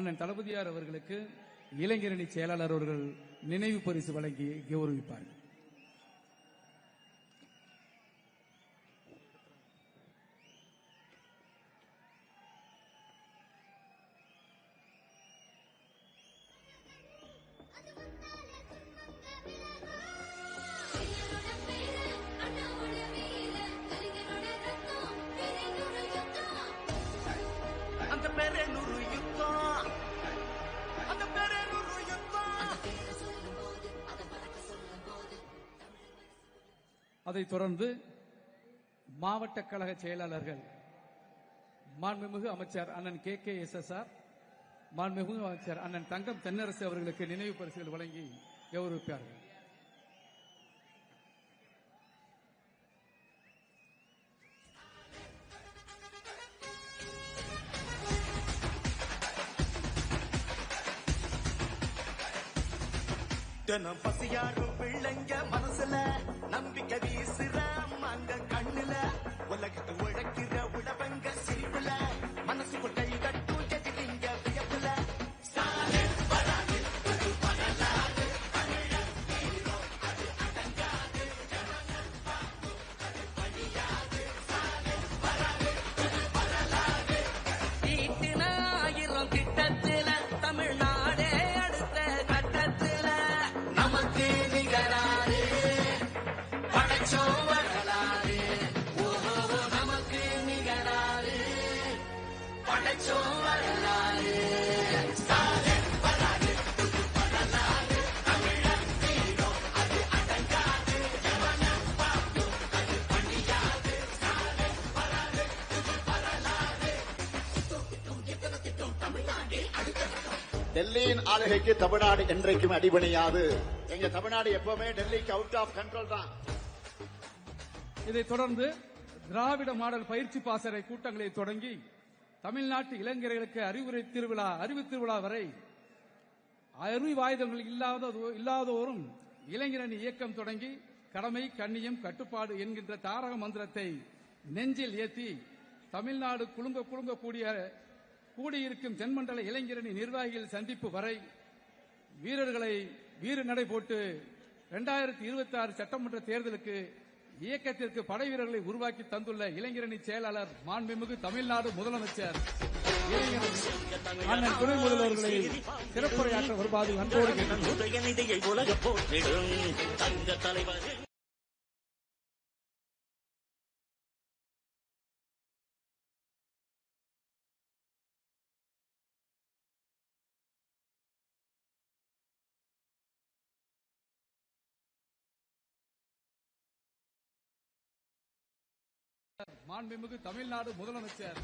அண்ணன் தளபதியார் அவர்களுக்கு இளைஞரணி செயலாளர் அவர்கள் நினைவு பரிசு வழங்கி கௌரவிப்பார்கள். அதைத் தொடர்ந்து மாவட்ட கழக செயலாளர்கள் மாண்புமிகு அமைச்சர் அண்ணன் KKSSR, மாண்புமிகு அமைச்சர் அண்ணன் தங்கம் தென்னரசு அவர்களுக்கு நினைவு பரிசுகள் வழங்கி கௌரவிப்பார்கள். தினம் பசியாரும் பிள்ளைங்க மனசுல நம்பிக்கை வீசுற அம்மாங்க கண்ணுல உலகத்தை உழைக்கிற உழவங்க சிரிப்புல மனசுக்குள் கை கட்டும் எதிரிங்க வியப்புல ஈட்டின 1000 திட்டத்தில தமிழ்நாடே அடுத்த கட்டத்தில நமக்கு நிகராறு படைச்சோ வரலாறு. ஓஹோ நமக்கு நிகராறு படைச்சோ வரலாறு. டெல்லியின் ஆளுகைக்கு தமிழ்நாடு என்றைக்கும் அடிபணியாது. எங்க தமிழ்நாடு எப்பவுமே டெல்லிக்கு அவுட் ஆஃப் கண்ட்ரோல் தான். இதைத் தொடர்ந்து திராவிட மாடல் பயிற்சி பாசறை கூட்டங்களை தொடங்கி தமிழ்நாட்டு இளைஞர்களுக்கு அறிவு திருவிழா வரை அறிவாயுதங்கள் இல்லாதோரும் இளைஞரணி இயக்கம் தொடங்கி கடமை, கண்ணியம், கட்டுப்பாடு என்கின்ற தாரக மந்திரத்தை நெஞ்சில் ஏற்றி தமிழ்நாடு குலுங்க கூடியிருக்கும் தென்மண்டல இளைஞரணி நிர்வாகிகள் சந்திப்பு வரை வீரர்களை வீர நடை போட்டு 2026 சட்டமன்ற தேர்தலுக்கு இயக்கத்திற்கு படை வீரர்களை உருவாக்கி தந்துள்ள இளைஞரணி செயலாளர் மாண்புமிகு தமிழ்நாடு முதலமைச்சர் அண்ணன் துணை முதல்வர்களை சிறப்புரையாற்ற வருவாது அன்போடு கேட்டுக்கொள்கிறேன். மாண்புமிகு தமிழ்நாடு முதலமைச்சர்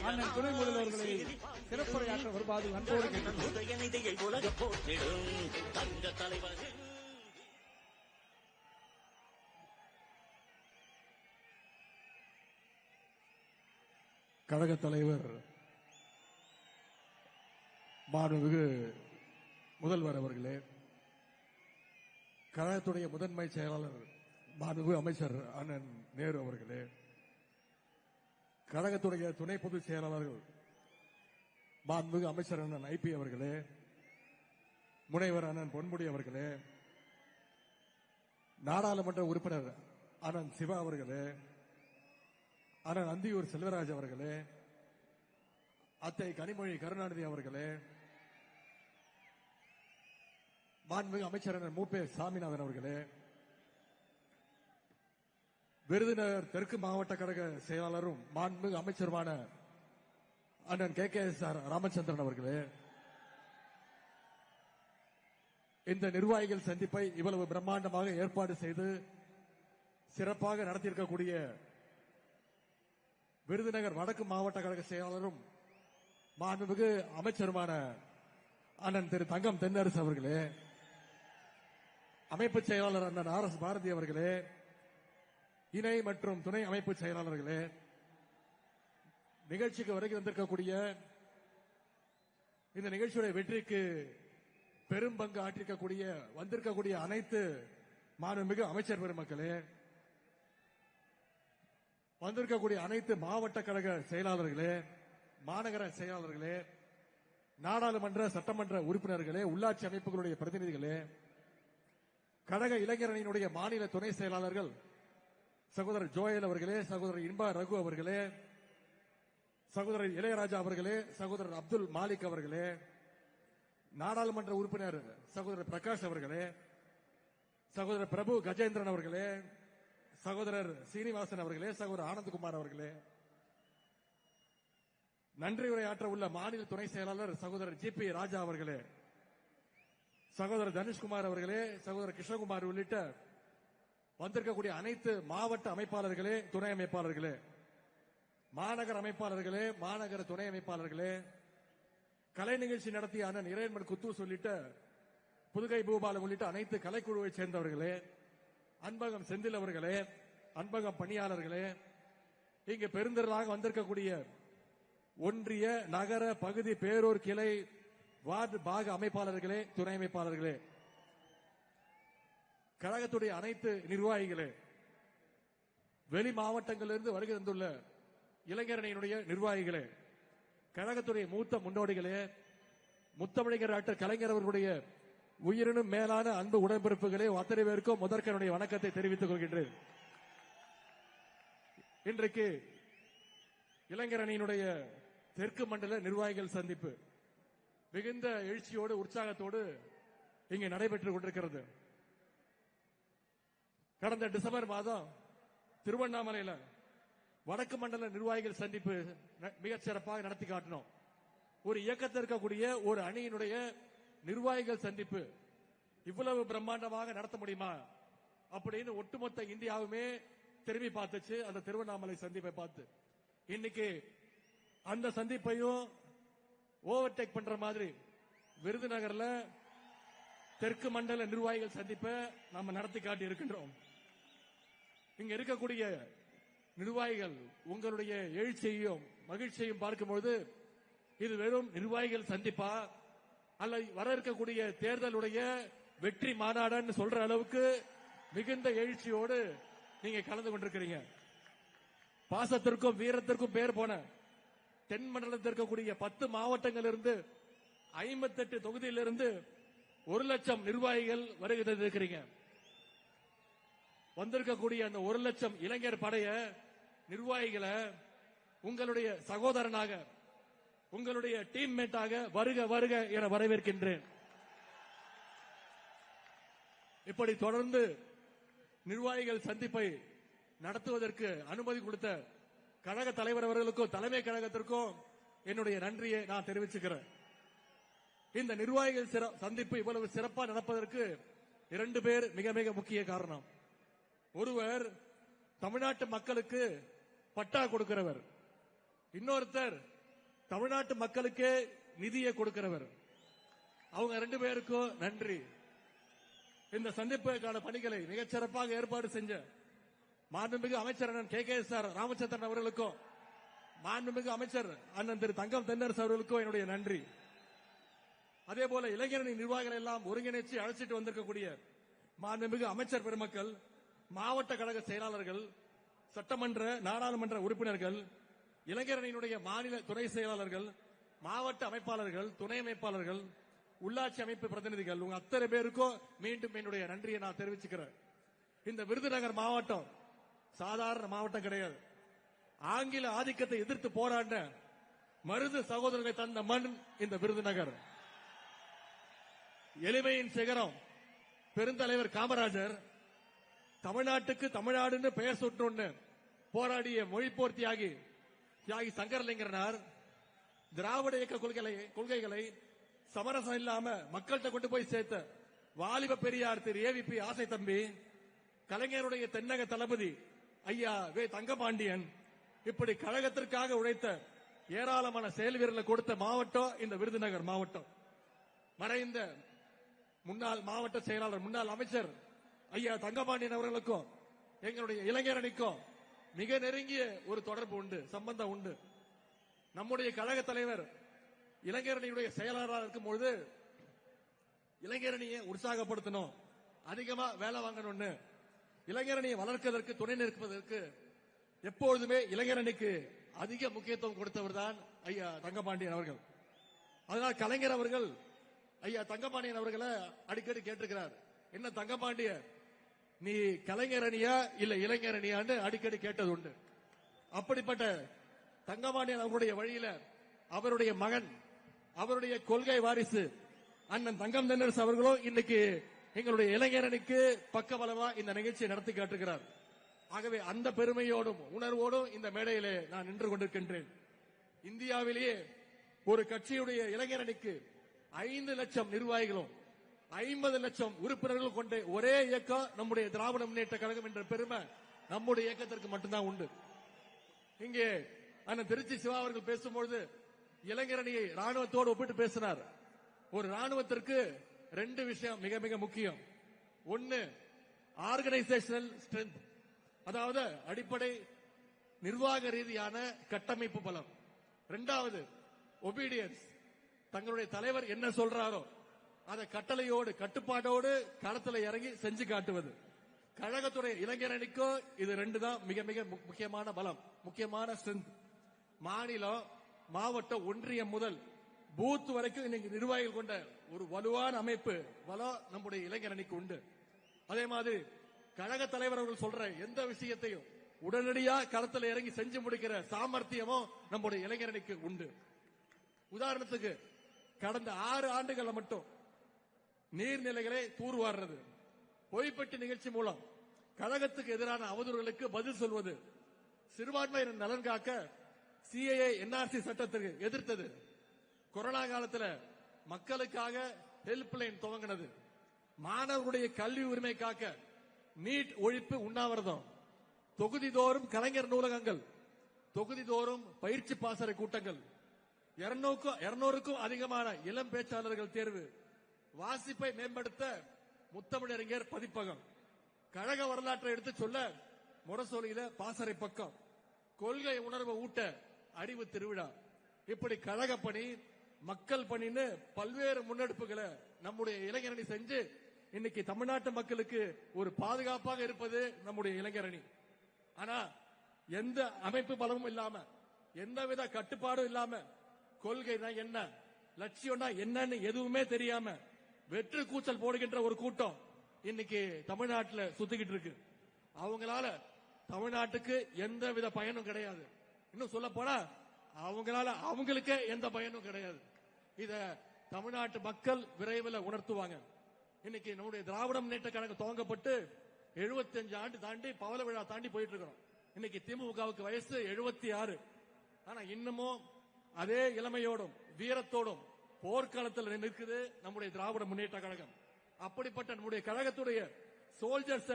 அண்ணன் துணை முதல்வர்களை சிறப்புரையாற்ற வருவாது அன்போடு கேட்டுக்கொள்கிறேன். கழக தலைவர் மாண்புமிகு முதல்வர் அவர்களே, கழகத்துடைய முதன்மை செயலாளர் மாண்புமிகு அமைச்சர் அண்ணன் நேரு அவர்களே, கழகத்துடைய துணை பொதுச் செயலாளர்கள் மாண்புமிகு அமைச்சர் அண்ணன் IP அவர்களே, முனைவர் அண்ணன் பொன்முடி அவர்களே, நாடாளுமன்ற உறுப்பினர் அண்ணன் சிவா அவர்களே, அண்ணன் அந்தியூர் செல்வராஜ் அவர்களே, அத்தை கனிமொழி கருணாநிதி அவர்களே, மாண்புமிகு அமைச்சர் அண்ணன் மூப்பே சாமிநாதன் அவர்களே, விருதுநகர் தெற்கு மாவட்ட கழக செயலாளரும் மாண்புமிகு அமைச்சருமான அண்ணன் KKSR ராமச்சந்திரன் அவர்களே, இந்த நிர்வாகிகள் சந்திப்பை இவ்வளவு பிரம்மாண்டமாக ஏற்பாடு செய்து சிறப்பாக நடத்தியிருக்கக்கூடிய விருதுநகர் வடக்கு மாவட்ட கழக செயலாளரும் மாண்புமிகு அமைச்சருமான அண்ணன் திரு தங்கம் தென்னரசு அவர்களே, அமைப்பு செயலாளர் அண்ணன் RS பாரதி அவர்களே, இணை மற்றும் துணை அமைப்பு செயலாளர்களே, நிகழ்ச்சிக்கு வருகை வந்திருக்கக்கூடிய இந்த நிகழ்ச்சியுடைய வெற்றிக்கு பெரும் பங்கு வந்திருக்கக்கூடிய அனைத்து மாண்புமிகு அமைச்சர் பெருமக்களே, வந்திருக்கக்கூடிய அனைத்து மாவட்ட கழக செயலாளர்களே, மாநகர செயலாளர்களே, நாடாளுமன்ற சட்டமன்ற உறுப்பினர்களே, உள்ளாட்சி அமைப்புகளுடைய பிரதிநிதிகளே, கழக இளைஞரணியினுடைய மாநில துணை செயலாளர்கள் சகோதரர் ஜோயல் அவர்களே, சகோதரர் இன்பா ரகு அவர்களே, சகோதரர் இளையராஜா அவர்களே, சகோதரர் அப்துல் மாலிக் அவர்களே, நாடாளுமன்ற உறுப்பினர் சகோதரர் பிரகாஷ் அவர்களே, சகோதரர் பிரபு கஜேந்திரன் அவர்களே, சகோதரர் சீனிவாசன் அவர்களே, சகோதரர் ஆனந்த்குமார் அவர்களே, நன்றி உரையாற்ற உள்ள மாநில துணை செயலாளர் சகோதரர் ஜி.பி. ராஜா அவர்களே, சகோதரர் தனுஷ்குமார் அவர்களே, சகோதரர் கிருஷ்ணகுமார் உள்ளிட்ட வந்திருக்கக்கூடிய அனைத்து மாவட்ட அமைப்பாளர்களே, துணை அமைப்பாளர்களே, மாநகர அமைப்பாளர்களே, மாநகர துணை அமைப்பாளர்களே, கலை நிகழ்ச்சி நடத்திய அண்ணன் இறையன்மன் குத்தூஸ் உள்ளிட்ட புதுகை பூபாலம் உள்ளிட்ட அனைத்து கலைக்குழுவை சேர்ந்தவர்களே, அன்பகம் செந்தில் அவர்களே, அன்பகம் பணியாளர்களே, இங்கு பெருந்திரளாக வந்திருக்கக்கூடிய ஒன்றிய நகர பகுதி பேரூர் கிளை வார்டு பாக அமைப்பாளர்களே, துணை அமைப்பாளர்களே, கழகத்துடைய அனைத்து நிர்வாகிகளே, வெளி மாவட்டங்களிலிருந்து வருகை தந்துள்ள இளைஞரணியினுடைய நிர்வாகிகளே, கழகத்துடைய மூத்த முன்னோடிகளே, முத்தமிழர் டாக்டர் கலைஞர் அவர்களுடைய உயிரினும் மேலான அன்பு உடன்பிறப்புகளே, அத்தனை பேருக்கும் முதற்கனுடைய வணக்கத்தை தெரிவித்துக் கொள்கின்றேன். இன்றைக்கு இளைஞரணியினுடைய தெற்கு மண்டல நிர்வாகிகள் சந்திப்பு மிகுந்த எழுச்சியோடு உற்சாகத்தோடு இங்கே நடைபெற்றுக் கொண்டிருக்கிறது. கடந்த டிசம்பர் மாதம் திருவண்ணாமலையில் வடக்கு மண்டல நிர்வாகிகள் சந்திப்பு மிகச் சிறப்பாக நடத்தி காட்டினோம். ஒரு இயக்கத்தில் இருக்கக்கூடிய ஒரு அணியினுடைய நிர்வாகிகள் சந்திப்பு இவ்வளவு பிரம்மாண்டமாக நடத்த முடியுமா அப்படின்னு ஒட்டுமொத்த இந்தியாவுமே திரும்பி பார்த்துச்சு அந்த திருவண்ணாமலை சந்திப்பை பார்த்து. இன்னைக்கு அந்த சந்திப்பையும் ஓவர்டேக் பண்ற மாதிரி விருதுநகர்ல தெற்கு மண்டல நிர்வாகிகள் சந்திப்பை நாம நடத்தி காட்டி இருக்கின்றோம். இங்க இருக்கக்கூடிய நிர்வாகிகள் உங்களுடைய எழுச்சியையும் மகிழ்ச்சியையும் பார்க்கும்போது இது வெறும் நிர்வாகிகள் சந்திப்பா அல்ல வர இருக்கக்கூடிய தேர்தலுடைய வெற்றி மாநாடுன்னு சொல்ற அளவுக்கு மிகுந்த எழுச்சியோடு நீங்க கலந்து கொண்டிருக்கிறீங்க. பாசத்திற்கும் வீரத்திற்கும் பேர் போன தென் மண்டலத்தில் இருக்கக்கூடிய 10 மாவட்டங்களிலிருந்து 58 தொகுதியிலிருந்து 1,00,000 நிர்வாகிகள் வருகை தந்திருக்கிறீங்க. வந்திருக்கக்கூடிய அந்த 1,00,000 இளைஞர் படைய நிர்வாகிகளை உங்களுடைய சகோதரனாக உங்களுடைய டீம்மேட்டாக வருக வருக என வரவேற்கின்றேன். இப்படி தொடர்ந்து நிர்வாகிகள் சந்திப்பை நடத்துவதற்கு அனுமதி கொடுத்த கழக தலைவர் அவர்களுக்கும் தலைமை கழகத்திற்கும் என்னுடைய நன்றியை நான் தெரிவிச்சுக்கிறேன். இந்த நிர்வாகிகள் சந்திப்பு இவ்வளவு சிறப்பாக நடப்பதற்கு 2 பேர் மிக மிக முக்கிய காரணம். ஒருவர் தமிழ்நாட்டு மக்களுக்கு பட்டா கொடுக்கிறவர், இன்னொருத்தர் தமிழ்நாட்டு மக்களுக்கே நிதியை கொடுக்கிறவர். அவங்க 2 பேருக்கும் நன்றி. இந்த சந்திப்புக்கான பணிகளை மிகச் சிறப்பாக ஏற்பாடு செஞ்ச மாண்புமிகு அமைச்சர் அண்ணன் KKSR ராமச்சந்திரன் அவர்களுக்கும் மாண்புமிகு அமைச்சர் அண்ணன் திரு தங்கம் தென்னரசு அவர்களுக்கும் என்னுடைய நன்றி. அதே போல இளைஞரணி நிர்வாகிகள் எல்லாம் ஒருங்கிணைச்சு அழைச்சிட்டு வந்திருக்கக்கூடிய மாண்புமிகு அமைச்சர் பெருமக்கள், மாவட்ட கழக செயலாளர்கள், சட்டமன்ற நாடாளுமன்ற உறுப்பினர்கள், இளைஞரணியினுடைய மாநில துணை செயலாளர்கள், மாவட்ட அமைப்பாளர்கள், துணை அமைப்பாளர்கள், உள்ளாட்சி அமைப்பு பிரதிநிதிகள், உங்க அத்தனை பேருக்கும் மீண்டும் என்னுடைய நன்றியை நான் தெரிவிச்சுக்கிறேன். இந்த விருதுநகர் மாவட்டம் சாதாரண மாவட்டம் கிடையாது. ஆங்கில ஆதிக்கத்தை எதிர்த்து போராண்ட மருது சகோதரர்களை தந்த மண் இந்த விருதுநகர். எளிமையின் சிகரம் பெருந்தலைவர் காமராஜர் தமிழ்நாட்டுக்கு தமிழ்நாடுன்னு பெயர் சூட்டணும்னு போராடிய மொழிப்போர் தியாகி சங்கரலிங்கனார் திராவிட இயக்க கொள்கைகளை சமரசம் இல்லாம மக்கள்கிட்ட கொண்டு போய் சேர்த்த வாலிப பெரியார் திரு AVP ஆசை தம்பி, கலைஞருடைய தென்னக தளபதி ஐயா வே தங்கபாண்டியன், இப்படி கழகத்திற்காக உழைத்த ஏராளமான செயல் வீரர்களை கொடுத்த மாவட்டம் இந்த விருதுநகர் மாவட்டம். மறைந்த முன்னாள் மாவட்ட செயலாளர் முன்னாள் அமைச்சர் ஐயா தங்கபாண்டியன் அவர்களுக்கும் எங்களுடைய இளைஞரணிக்கும் மிக நெருங்கிய ஒரு தொடர்பு உண்டு, சம்பந்தம் உண்டு. நம்முடைய கழக தலைவர் இளைஞரணியுடைய செயலாளராக இருக்கும்போது இளைஞரணியை உற்சாகப்படுத்தணும், அதிகமா வேலை வாங்கணும்னு இளைஞரணியை வளர்ப்பதற்கு துணை நிற்பதற்கு எப்பொழுதுமே இளைஞரணிக்கு அதிக முக்கியத்துவம் கொடுத்தவர் தான் ஐயா தங்கபாண்டியன் அவர்கள். அதனால் கலைஞர் அவர்கள் ஐயா தங்கபாண்டியன் அவர்களை அடிக்கடி கேட்டிருக்கிறார், என்ன தங்கபாண்டியன் நீ கலைஞர் அணியா இல்ல இளைஞர் அணியான்னு அடிக்கடி கேட்டது உண்டு. அப்படிப்பட்ட தங்கபாண்டியன் அவருடைய வழியில அவருடைய மகன், அவருடைய கொள்கை வாரிசு அண்ணன் தங்கம் தென்னரசு அவர்களும் இன்னைக்கு எங்களுடைய இளைஞர் அணிக்கு பக்கபலமா இந்த நிகழ்ச்சியை நடத்தி காட்டுகிறார். ஆகவே அந்த பெருமையோடும் உணர்வோடும் இந்த மேடையிலே நான் நின்று கொண்டிருக்கின்றேன். இந்தியாவிலேயே ஒரு கட்சியுடைய இளைஞர் அணிக்கு 5 லட்சம் நிர்வாகிகளும் 50 லட்சம் உறுப்பினர்கள் கொண்ட ஒரே இயக்கம் நம்முடைய திராவிட முன்னேற்ற கழகம் என்ற பெருமை நம்முடைய இயக்கத்திற்கு மட்டும்தான் உண்டு. இங்கே அண்ணன் திருச்சி சிவா அவர்கள் பேசும்பொழுது இளைஞர் அணியை ராணுவத்தோடு ஒப்பிட்டு பேசினார். ஒரு ராணுவத்திற்கு 2 விஷயம் மிக மிக முக்கியம். ஒன்னு ஆர்கனைசேஷனல் ஸ்ட்ரென்த், அதாவது அடிப்படை நிர்வாக ரீதியான கட்டமைப்பு பலம். 2வது ஒபீடியன்ஸ், தங்களுடைய தலைவர் என்ன சொல்றாரோ அதை கட்டளையோடு கட்டுப்பாட்டோடு களத்தில் இறங்கி செஞ்சு காட்டுவது. கழகத்துடைய இளைஞர் அணிக்கோ இது 2 தான் மிக மிக முக்கியமான பலம், முக்கியமான ஸ்ட்ரென்த். மாநிலம், மாவட்டம், ஒன்றியம் முதல் பூத் வரைக்கும் இன்னைக்கு நிர்வாகிகள் கொண்ட ஒரு வலுவான அமைப்பு பலம் நம்முடைய இளைஞர் அணிக்கு உண்டு. அதே மாதிரி கழக தலைவர் அவர்கள் சொல்ற எந்த விஷயத்தையும் உடனடியாக களத்தில் இறங்கி செஞ்சு முடிக்கிற சாமர்த்தியமும் நம்முடைய இளைஞர் அணிக்கு உண்டு. உதாரணத்துக்கு கடந்த 6 ஆண்டுகள்ல மட்டும் நீர்நிலைகளை தூர்வாடுறது, பொய்ப்பட்டி நிகழ்ச்சி மூலம் கழகத்துக்கு எதிரான அவதூறுகளுக்கு பதில் சொல்வது, சிறுபான்மையினர் நலன் காக்க சிஏஏ என்ஆர்சி சட்டத்திற்கு எதிர்த்தது, கொரோனா காலத்தில் மக்களுக்காக ஹெல்ப்லைன் துவங்கினது, மாணவர்களுடைய கல்வி உரிமை காக்க நீட் ஒழிப்பு உண்ணாவிரதம், தொகுதிதோறும் கலைஞர் நூலகங்கள், தொகுதிதோறும் பயிற்சி பாசறை கூட்டங்கள், 200க்கும் அதிகமான இளம் பேச்சாளர்கள் தேர்வு, வாசிப்பை மேம்படுத்த முத்தமிழறிஞர் பதிப்பகம், கழக வரலாற்றை எடுத்து சொல்ல முரசொலியில பாசறை பக்கம், கொள்கை உணர்வை ஊட்ட அறிவு திருவிழா, இப்படி கழக பணி, மக்கள் பணின்னு பல்வேறு முன்னெடுப்புகளை நம்முடைய இளைஞரணி செஞ்சு இன்னைக்கு தமிழ்நாட்டு மக்களுக்கு ஒரு பாதுகாப்பாக இருப்பது நம்முடைய இளைஞரணி. ஆனா எந்த அமைப்பு பலமும் இல்லாம, எந்தவித கட்டுப்பாடும் இல்லாம, கொள்கைனா என்ன, லட்சியம்னா என்னன்னு எதுவுமே தெரியாம வெற்று கூச்சல் போடுகின்ற ஒரு கூட்டம் இன்னைக்கு தமிழ்நாட்டில் சுத்திக்கிட்டு இருக்கு. அவங்களால தமிழ்நாட்டுக்கு எந்தவித பயனும் கிடையாது. இன்னும் சொல்ல போனா அவங்களால அவங்களுக்கே எந்த பயனும் கிடையாது. இத தமிழ்நாட்டு மக்கள் விரைவில் உணர்த்துவாங்க. இன்னைக்கு நம்முடைய திராவிட முன்னேற்ற கழகம் துவங்கப்பட்டு 75 ஆண்டு தாண்டி பவள விழா தாண்டி போயிட்டு இருக்கிறோம். இன்னைக்கு திமுகவுக்கு வயசு 76. ஆனா இன்னமும் அதே இளமையோடும் வீரத்தோடும் போர்க்களத்தில் நிற்குது நம்முடைய திராவிட முன்னேற்ற கழகம். அப்படிப்பட்ட நம்முடைய கழகத்துடைய சோல்ஜர்ஸ்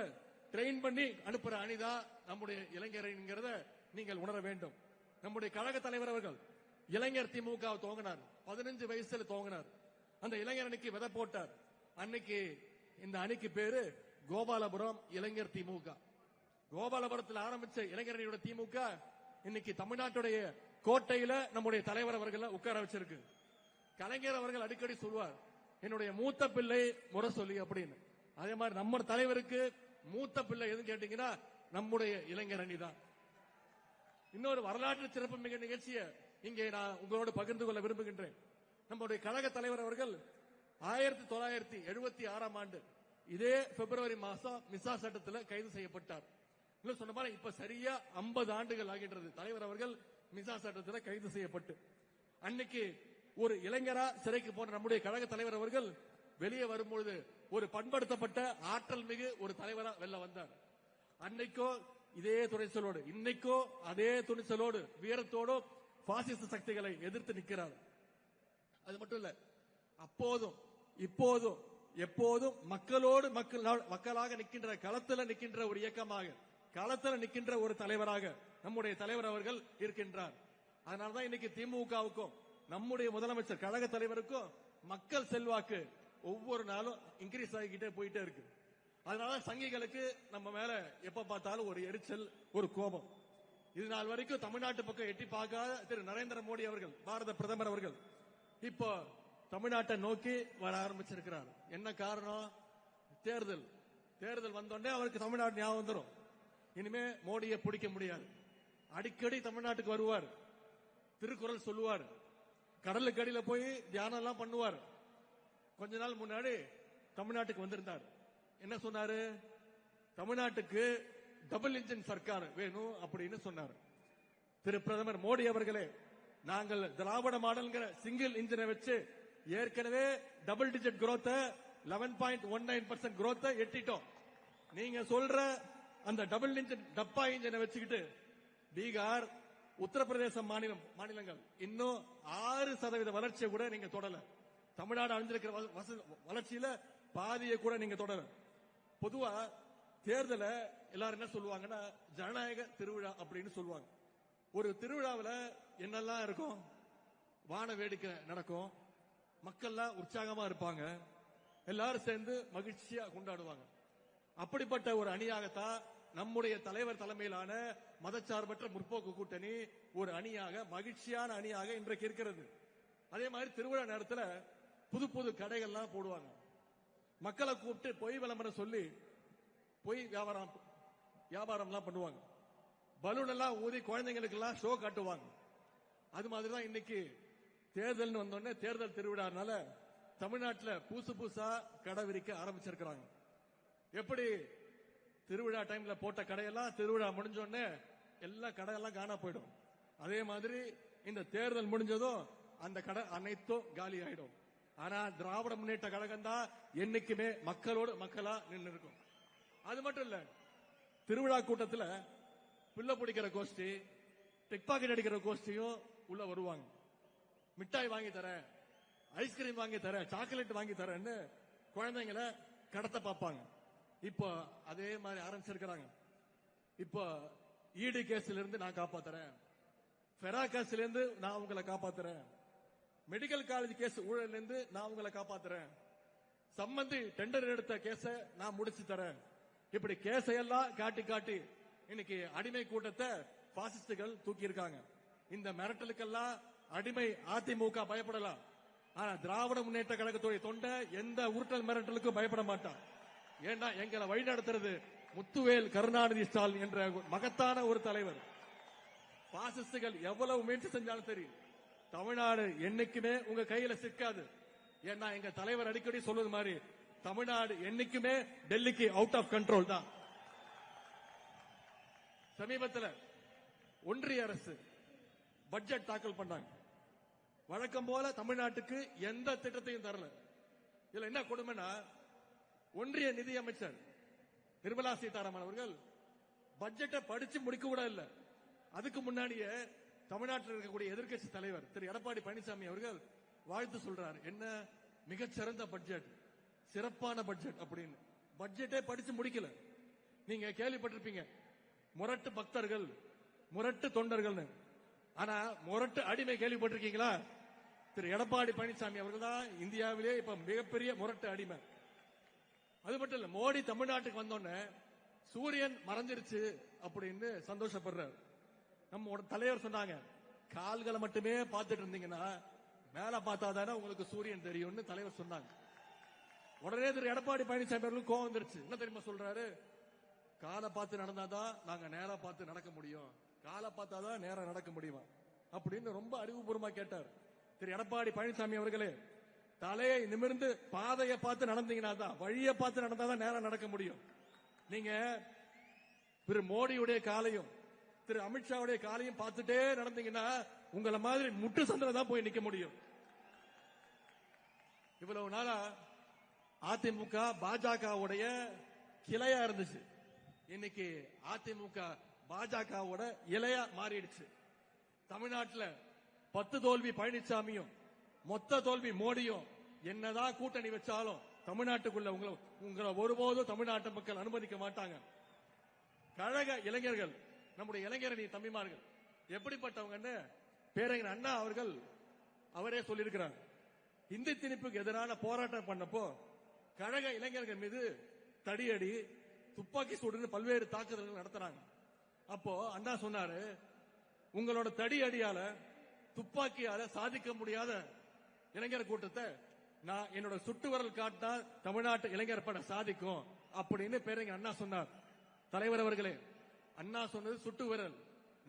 ட்ரெயின் பண்ணி அனுப்புற அணிதான் நம்முடைய இளைஞர்ங்கிறத நீங்கள் உணர வேண்டும். நம்முடைய கழக தலைவர் அவர்கள் இளைஞர் திமுக துவங்கினார், 15 வயசுல துவங்கினார். அந்த இளைஞர் அணிக்கு விதை போட்டார். அன்னைக்கு இந்த அணிக்கு பேரு கோபாலபுரம் இளைஞர் திமுக. கோபாலபுரத்தில் ஆரம்பிச்ச இளைஞரணியோட திமுக இன்னைக்கு தமிழ்நாட்டுடைய கோட்டையில நம்முடைய தலைவர் அவர்களை உட்கார வச்சிருக்கு. கலைஞர் அவர்கள் அடிக்கடி சொல்வார், என்னுடைய மூத்த பிள்ளை முரசொலி அப்படின்னு. அதே மாதிரி நம்ம தலைவருக்கு மூத்த பிள்ளை எதுன்னு கேட்டீங்கன்னா நம்முடைய இளைஞர் அணி தான். இன்னொரு வரலாற்று சிறப்பு மிக நிகழ்ச்சியை இங்கே நான் உங்களோடு பகிர்ந்து கொள்ள விரும்புகின்றேன். நம்முடைய கழக தலைவர் அவர்கள் 1976ஆம் ஆண்டு இதே பிப்ரவரி மாசம் மிசா சட்டத்தில் கைது செய்யப்பட்டார். இன்னும் சொன்ன மாதிரி இப்ப சரியா 50 ஆண்டுகள் ஆகின்றது தலைவர் அவர்கள் மிசா சட்டத்தில் கைது செய்யப்பட்டு. அன்னைக்கு ஒரு இளைஞரா சிறைக்கு போன நம்முடைய கழக தலைவர் அவர்கள் வெளியே வரும்பொழுது ஒரு பண்படுத்தப்பட்ட ஆற்றல் மிகு ஒரு தலைவரா வெளில வந்தார். அன்னைக்கோ இதே துணிச்சலோடு, இன்னைக்கோ அதே துணிச்சலோடு வீரத்தோடு பாசிச சக்திகளை எதிர்த்து நிற்கிறார். அது மட்டும் இல்ல, அப்போதும் இப்போதும் எப்போதும் மக்களோடு மக்களாக நிற்கின்ற, களத்தில் நிற்கின்ற ஒரு இயக்கமாக, களத்தில் நிற்கின்ற ஒரு தலைவராக நம்முடைய தலைவர் அவர்கள் இருக்கின்றார். அதனால்தான் இன்னைக்கு திமுகவுக்கும் நம்முடைய முதலமைச்சர் கழக தலைவருக்கும் மக்கள் செல்வாக்கு ஒவ்வொரு நாளும் இன்க்ரீஸ் ஆகிக்கிட்டே போயிட்டே இருக்கு. அதனால சங்கிகளுக்கு நம்ம மேல எப்ப பார்த்தாலும் ஒரு எரிச்சல், ஒரு கோபம். இது நாள் வரைக்கும் தமிழ்நாட்டு பக்கம் எட்டி பார்க்காத திரு நரேந்திர மோடி அவர்கள், பாரத பிரதமர் அவர்கள் இப்போ தமிழ்நாட்டை நோக்கி வர ஆரம்பிச்சிருக்கிறார். என்ன காரணம்? தேர்தல் வந்தோடனே அவருக்கு தமிழ்நாடு ஞாபகம் வந்துடும். இனிமே மோடியை பிடிக்க முடியாது. அடிக்கடி தமிழ்நாட்டுக்கு வருவார். திருக்குறள் சொல்லுவார். கடலுக்கு அடியில போய் தியானம் எல்லாம் பண்ணுவார். கொஞ்ச நாள் முன்னாடி தமிழ்நாட்டுக்கு வந்திருந்தார். என்ன சொன்னாரு? தமிழ்நாட்டுக்கு டபுள் இன்ஜின் சர்க்கார் வேணும் அப்படின்னு சொன்னார். திரு பிரதமர் மோடி அவர்களே, நாங்கள் திராவிட மாடல்ங்கிற சிங்கிள் இன்ஜினை வச்சு ஏற்கனவே டபுள் டிஜிட் growth 11.19% growth எட்டிட்டோம். நீங்க சொல்ற அந்த டபுள் இன்ஜின் டப்பா இன்ஜினை வச்சுக்கிட்டு பீகார், உத்தரப்பிரதேச மாநிலங்கள் இன்னும் 6% வளர்ச்சியை கூட நீங்க தொடல. தமிழ்நாடு அடைஞ்சிருக்கிற வளர்ச்சியில பாதியை கூட நீங்க தொடர. பொதுவா தேர்தல எல்லாரும் என்ன சொல்லுவாங்கன்னா ஜனநாயக திருவிழா அப்படின்னு சொல்லுவாங்க. ஒரு திருவிழாவில் என்னெல்லாம் இருக்கும்? வான வேடிக்கை நடக்கும், மக்கள்லாம் உற்சாகமா இருப்பாங்க, எல்லாரும் சேர்ந்து மகிழ்ச்சியா கொண்டாடுவாங்க. அப்படிப்பட்ட ஒரு அணியாகத்தான் நம்முடைய தலைவர் தலைமையிலான மதச்சார்பற்ற முற்போக்கு கூட்டணி ஒரு அணியாக, மகிழ்ச்சியான அணியாக இன்றைக்கு இருக்கிறது. அதே மாதிரி திருவிழா நேரத்தில் புது புது கடைகள்லாம் போடுவாங்க. மக்களை கூப்பிட்டு பொய் விளம்பரம் சொல்லி பொய் வியாபாரம்லாம் பண்ணுவாங்க. பலூன் எல்லாம் ஊதி குழந்தைங்களுக்கு எல்லாம் ஷோ காட்டுவாங்க. அது மாதிரிதான் இன்னைக்கு தேர்தல் வந்தோடனே தேர்தல் திருவிழானால தமிழ்நாட்டில் புதுசா கடை விரிக்க ஆரம்பிச்சிருக்கிறாங்க. எப்படி திருவிழா டைம்ல போட்ட கடையெல்லாம் திருவிழா முடிஞ்சோடனே எல்லா கடையெல்லாம் காணா போயிடும். அதே மாதிரி இந்த தேர்தல் முடிஞ்சதும் அந்த கடை அனைத்தும் காலி ஆயிடும். ஆனா திராவிட முன்னேற்ற கழகம் தான் என்னைக்குமே மக்களோடு மக்களா நின்று இருக்கும். அது மட்டும் இல்ல, திருவிழா கூட்டத்தில் பிள்ளை பிடிக்கிற கோஷ்டி, பிக் பாக்கெட் அடிக்கிற கோஷ்டியும் உள்ள வருவாங்க. மிட்டாய் வாங்கி தரேன், ஐஸ்கிரீம் வாங்கி தரேன், சாக்லேட் வாங்கி தரேன்னு குழந்தைங்களை கடத்த பார்ப்பாங்க. இப்போ அதே மாதிரி ஆரம்பிச்சிருக்கிறாங்க. இப்போ ஈடி கேஸ்ல இருந்து நான் காப்பாத்துறேன், ஃபெரா கேஸ்ல இருந்து நான் உங்களை காப்பாத்துறேன், மெடிக்கல் காலேஜ் கேஸ் ஊழல் இருந்து நான் உங்களை காப்பாத்துறேன், சம்பந்தி டெண்டர் எடுத்த கேஸ நான் முடிச்சு தரேன். இப்படி கேஸையெல்லாம் காட்டி காட்டி இன்னைக்கு அடிமை கூட்டத்தை பாசிஸ்டுகள் தூக்கி இருக்காங்க. இந்த மிரட்டலுக்கெல்லாம் அடிமை அதிமுக பயப்படலாம். ஆனா திராவிட முன்னேற்ற கழகத்துடைய தொண்டை எந்த உருட்டல் மிரட்டலுக்கும் பயப்பட மாட்டான். ஏன்னா எங்களை வழி நடத்துறது முத்துவேல் கருணாநிதி ஸ்டாலின் என்ற மகத்தான ஒரு தலைவர். பாசிஸ்டுகள் எவ்வளவு முயற்சி செஞ்சாலும் சரி, தமிழ்நாடு என்னைக்குமே உங்க கையில சிக்காது. ஏன்னா எங்க தலைவர் அடிக்கடி சொல்வது மாதிரி தமிழ்நாடு என்னைக்குமே டெல்லிக்கு அவுட் ஆஃப் கண்ட்ரோல் தான். சமீபத்தில் ஒன்றிய அரசு பட்ஜெட் தாக்கல் பண்ணாங்க. வழக்கம் போல தமிழ்நாட்டுக்கு எந்த திட்டத்தையும் தரல. இதுல என்ன கொடுமைனா, ஒன்றிய நிதி அமைச்சர் நிர்மலா சீதாராமன் அவர்கள் பட்ஜெட்டை படிச்சு முடிக்க கூட இல்ல. அதுக்கு முன்னாடியே தமிழ்நாட்டில் இருக்கக்கூடிய எதிர்க்கட்சி தலைவர் திரு எடப்பாடி பழனிசாமி அவர்கள் வாழ்த்து சொல்றார். என்ன மிகச்சிறந்த பட்ஜெட், சிறப்பான பட்ஜெட் அப்படின்னு. பட்ஜெட்டே படிச்சு முடிக்கல. நீங்க கேள்விப்பட்டிருப்பீங்க முரட்டு பக்தர்கள், முரட்டு தொண்டர்கள். ஆனா முரட்டு அடிமை கேள்விப்பட்டிருக்கீங்களா? திரு எடப்பாடி பழனிசாமி அவர்கள் தான் இந்தியாவிலே இப்ப மிகப்பெரிய முரட்டு அடிமை. அது மட்டும் இல்ல, மோடி தமிழ்நாட்டுக்கு வந்தோடனே சூரியன் மறைஞ்சிருச்சு அப்படின்னு சந்தோஷப்படுறார். நம்ம தலைவர் சொன்னாங்க, கால்களை மட்டுமே பார்த்துட்டு இருந்தீங்கன்னா மேல பார்த்தாதானே உங்களுக்கு சூரியன் தெரியும்னு தலைவர் சொன்னாங்க. உடனே திரு எடப்பாடி பழனிசாமி அவர்களுக்கு கோவம் வந்துருச்சு. என்ன தெரியுமா சொல்றாரு? காலை பார்த்து நடந்தாதான் நாங்க நேரா பார்த்து நடக்க முடியும், காலை பார்த்தாதான் நேரா நடக்க முடியுமா அப்படின்னு ரொம்ப அறிவுபூர்வமா கேட்டார். திரு எடப்பாடி பழனிசாமி அவர்களே, தலையை நிமிர்ந்து பாதையை பார்த்து நடந்தீங்கன்னா தான், வழியை பார்த்து நடந்தாதான் நேரம் நடக்க முடியும். நீங்க திரு மோடியுடைய காலையும் திரு அமித்ஷாவுடைய காலையும் பார்த்துட்டே நடந்தீங்கன்னா உங்களை மாதிரி முட்டு சந்தில தான் போய் நிக்க முடியும். இவ்வளவு நாளா அதிமுக பாஜகவுடைய கிளையா இருந்துச்சு. இன்னைக்கு அதிமுக பாஜகவோட இலையா மாறிடுச்சு. தமிழ்நாட்டில் 10 தோல்வி பழனிசாமியும் மொத்த தோல்வி மோடியும் என்னதான் கூட்டணி வச்சாலும் தமிழ்நாட்டுக்குள்ள உங்களை ஒருபோதும் தமிழ்நாட்டு மக்கள் அனுமதிக்க மாட்டாங்க. கழக இளைஞர்கள், நம்முடைய இளைஞரணி தம்பிமார்கள் எப்படிப்பட்டவங்கன்னு பேரறிஞர் அண்ணா அவர்கள் அவரே சொல்லியிருக்கிறார். இந்தி திணிப்புக்கு எதிரான போராட்டம் பண்ணப்போ கழக இளைஞர்கள் மீது தடியடி, துப்பாக்கி சூடுன்னு பல்வேறு தாக்குதல்கள் நடத்துறாங்க. அப்போ அண்ணா சொன்னாரு, உங்களோட தடி அடியால துப்பாக்கியால சாதிக்க முடியாத இளைஞர் கூட்டத்தை நான் என்னோட சுட்டு விரல் காட்டினா தமிழ்நாட்டு இளைஞர் பட சாதிக்கும் அப்படின்னு பேரறிஞர் அண்ணா சொன்னார். தலைவர் அவர்களே, அண்ணா சொன்னது சுட்டு விரல்,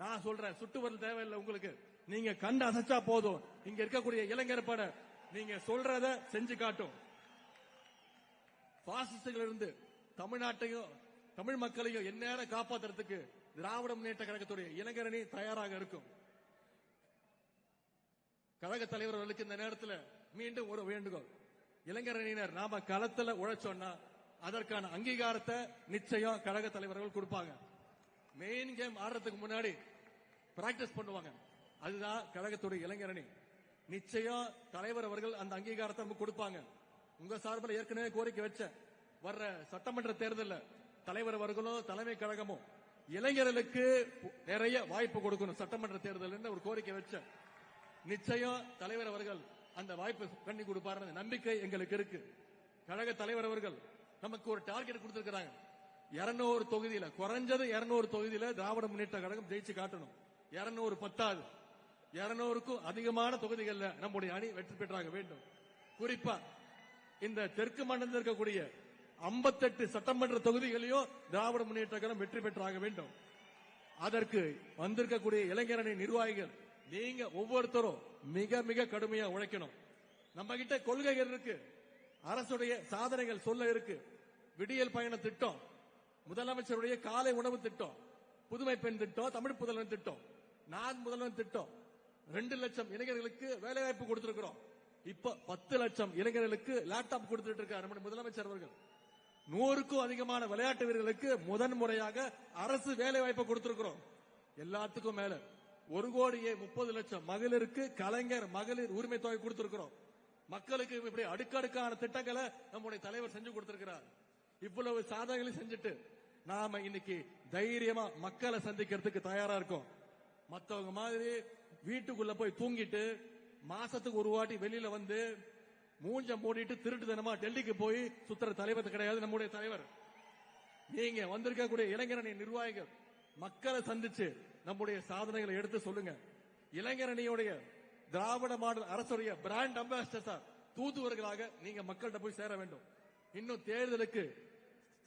நான் சொல்றேன் சுட்டு விரல் தேவையில்லை உங்களுக்கு. நீங்க கண்டு அசைச்சா போதும், இங்க இருக்கக்கூடிய இளைஞர் பட நீங்க சொல்றத செஞ்சு காட்டும். பாசிஸ்டுகள் இருந்து தமிழ்நாட்டையும் தமிழ் மக்களையும் எந்நேரம் காப்பாத்துறதுக்கு திராவிட முன்னேற்ற கழகத்துடைய இளைஞரணி தயாராக இருக்கும். கழக தலைவர்களுக்கு இந்த நேரத்தில் மீண்டும் ஒரு வேண்டுகோள். இளைஞரணியினர் நாம களத்துல உழைச்சோம்னா அதற்கான அங்கீகாரத்தை நிச்சயம் கழக தலைவர்கள் கொடுப்பாங்க. மெயின் கேம் ஆடுறதுக்கு முன்னாடி பிராக்டிஸ் பண்ணுவாங்க. அதுதான் கழகத்துடைய இளைஞரணி. நிச்சயம் தலைவர் அவர்கள் அந்த அங்கீகாரத்தை நமக்கு கொடுப்பாங்க. உங்க சார்பில் ஏற்கனவே கோரிக்கை வச்ச வர்ற சட்டமன்ற தேர்தலில் தலைவர் அவர்களும் தலைமை கழகமும் இளைஞர்களுக்கு நிறைய வாய்ப்பு கொடுக்கணும் சட்டமன்ற தேர்தல் ஒரு கோரிக்கை வச்ச. நிச்சயம் தலைவர் அவர்கள் அந்த வாய்ப்பு பண்ணி கொடுப்பாரு நம்பிக்கை எங்களுக்கு இருக்கு. கழக தலைவர் அவர்கள் நமக்கு ஒரு டார்கெட் கொடுத்திருக்கிறாங்க. 200 தொகுதியில குறைஞ்சது 200 தொகுதியில திராவிட முன்னேற்ற கழகம் ஜெயிச்சு காட்டணும். 200 பத்தாது, 200க்கும் அதிகமான தொகுதிகளில் நம்முடைய அணி வெற்றி பெற்றாக வேண்டும். குறிப்பா இந்த தெற்கு மண்டலத்தில் இருக்கக்கூடிய 58 சட்டமன்ற தொகுதிகளையும் திராவிட முன்னேற்ற கழகம் வெற்றி பெற்றாக வேண்டும். அதற்கு வந்திருக்கக்கூடிய இளைஞரணி நிர்வாகிகள் நீங்க ஒவ்வொருத்தரும் மிக மிக கடுமையா உழைக்கணும். நம்ம கிட்ட கொள்கைகள் இருக்கு, அரசுடைய சாதனைகள் சொல்ல இருக்கு. விடியல் பயண திட்டம், முதலமைச்சருடைய காலை உணவு திட்டம், புதுமை பெண் திட்டம், தமிழ் புதல்வன் திட்டம், நான் முதல்வன் திட்டம், 2 லட்சம் இளைஞர்களுக்கு வேலை வாய்ப்பு கொடுத்திருக்கிறோம். இப்ப 10 லட்சம் இளைஞர்களுக்கு லேப்டாப் கொடுத்துட்டு இருக்காரு நம்முடைய முதலமைச்சர் அவர்கள். 100க்கும் அதிகமான விளையாட்டு வீரர்களுக்கு முதன்முறையாக அரசு வேலை வாய்ப்பு கொடுத்திருக்கிறோம். எல்லாத்துக்கும் மேல 1,30,00,000 மகளிருக்கு கலைஞர் மகளிர் உரிமை தொகை கொடுத்திருக்கிறோம். மக்களுக்கு இப்படி அடுக்கடுக்கான திட்டங்களை நம்முடைய தலைவர் செஞ்சு கொடுத்திருக்கிறார். இவ்வளவு சாதனைகளை செஞ்சுட்டு நாம இன்னைக்கு தைரியமா மக்களை சந்திக்கிறதுக்கு தயாரா இருக்கோம். மத்தவங்க மாதிரி வீட்டுக்குள்ள போய் தூங்கிட்டு மாசத்துக்கு ஒரு வாட்டி வெளியில வந்து மூஞ்ச மூடிட்டு திருட்டுத்தனமா டெல்லிக்கு போய் சுத்துற தலைவர் கிடையாது நம்முடைய தலைவர். நீங்க வந்திருக்கக்கூடிய இளைஞரணி நிர்வாகிகள் மக்களை சந்திச்சு நம்முடைய சாதனைகளை எடுத்து சொல்லுங்க. இளைஞரணியுடைய திராவிட மாடல் அரசுடைய பிராண்ட் அம்பாசிடர் தூதுவர்களாக நீங்க மக்கள்கிட்ட போய் சேர வேண்டும். இன்னும் தேர்தலுக்கு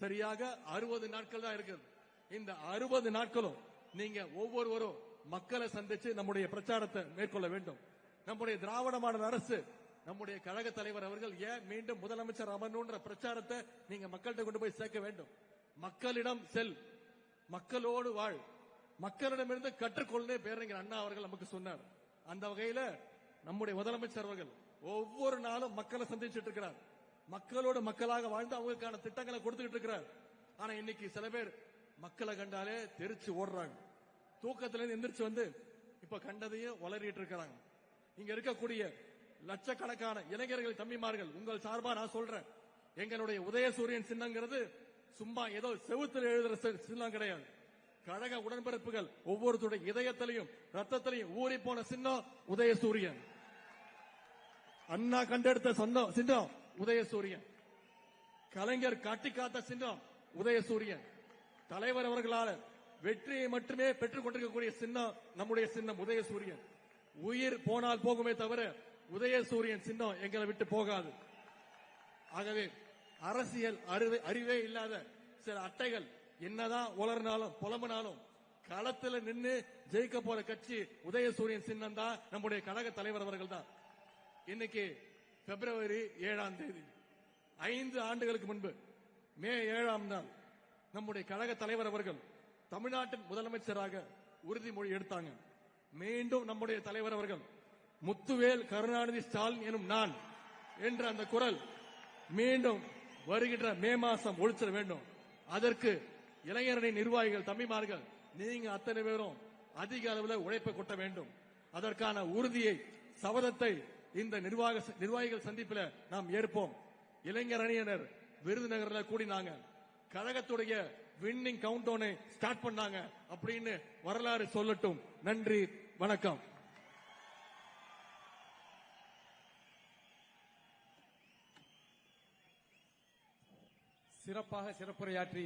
சரியாக 60 நாட்கள் தான் இருக்குது. இந்த 60 நாட்களும் நீங்க ஒவ்வொருவரும் மக்களை சந்திச்சு நம்முடைய பிரச்சாரத்தை மேற்கொள்ள வேண்டும். நம்முடைய திராவிட மாடல் அரசு நம்முடைய கழக தலைவர் அவர்கள் ஏன் மீண்டும் முதலமைச்சர் அமரணும்ன்ற பிரச்சாரத்தை நீங்க மக்கள்கிட்ட கொண்டு போய் சேர்க்க வேண்டும். மக்களிடம் செல், மக்களோடு வாழ், மக்களிடமிருந்து கற்றுக்கொள்ளே பேரறிஞர் அண்ணா அவர்கள் நமக்கு சொன்னார். அந்த வகையில நம்முடைய முதலமைச்சர் அவர்கள் ஒவ்வொரு நாளும் மக்களை சந்திச்சுட்டு இருக்கிறார். மக்களோடு மக்களாக வாழ்ந்து அவங்களுக்கான திட்டங்களை கொடுத்துட்டு இருக்கிறார். ஆனா இன்னைக்கு சில பேர் மக்களை கண்டாலே தெரிச்சு ஓடுறாங்க. தூக்கத்திலிருந்து எந்திரிச்சு வந்து இப்ப கண்டதையும் வளரிட்டு இருக்கிறாங்க. இங்க இருக்கக்கூடிய லட்சக்கணக்கான இளைஞர்கள் தம்பிமார்கள் உங்கள் சார்பா நான் சொல்றேன், எங்களுடைய உதயசூரியன் சின்னங்கிறது சும்மா ஏதோ செவுத்தில் எழுதுற சின்னம் கிடையாது. கழக உடன்பிறப்புகள் ஒவ்வொருத்தருடைய இதயத்திலையும் ரத்தத்திலையும் ஊறி போன சின்னம் உதயசூரியன். அண்ணா கண்டெடுத்த சின்னம் உதயசூரியன். கலைஞர் காட்டி காத்த சின்னம் உதயசூரியன். தலைவர் அவர்களால் வெற்றியை மட்டுமே பெற்றுக் கொண்டிருக்கக்கூடிய சின்னம் நம்முடைய சின்னம் உதயசூரியன். உயிர் போனால் போகுமே தவிர உதயசூரியன் சின்னம் எங்களை விட்டு போகாது. ஆகவே அரசியல் அறிவே இல்லாத சில அட்டைகள் என்னதான் உளறினாலும் புலம்பினாலும் களத்தில் நின்று ஜெயிக்க போற கட்சி உதயசூரியன் சின்னம் தான் நம்முடைய கழக தலைவர் அவர்கள் தான். இன்னைக்கு பிப்ரவரி 7ஆம் தேதி 5 ஆண்டுகளுக்கு முன்பு மே 7ஆம் நாள் நம்முடைய கழக தலைவர் அவர்கள் தமிழ்நாட்டின் முதலமைச்சராக உறுதிமொழி எடுத்தாங்க. மீண்டும் நம்முடைய தலைவர் அவர்கள் முத்துவேல் கருணாநிதி ஸ்டாலின் எனும் நான் என்ற அந்த குரல் மீண்டும் வருகின்ற மே மாசம் ஒழிச்சிட வேண்டும். அதற்கு இளைஞரணி நிர்வாகிகள் தம்பிமார்கள் நீங்க அத்தனை பேரும் அதிக அளவில் உழைப்பை கொட்ட வேண்டும். அதற்கான உறுதியை சபதத்தை இந்த நிர்வாகிகள் சந்திப்பில் நாம் ஏற்போம். இளைஞர் அணியினர் விருதுநகர்ல கூடினாங்க. கழகத்துடைய வின்னிங் கவுண்ட் டவுனை ஸ்டார்ட் பண்ணாங்க அப்படின்னு வரலாறு சொல்லட்டும். நன்றி, வணக்கம். சிறப்பாக சிறப்புரையாற்றி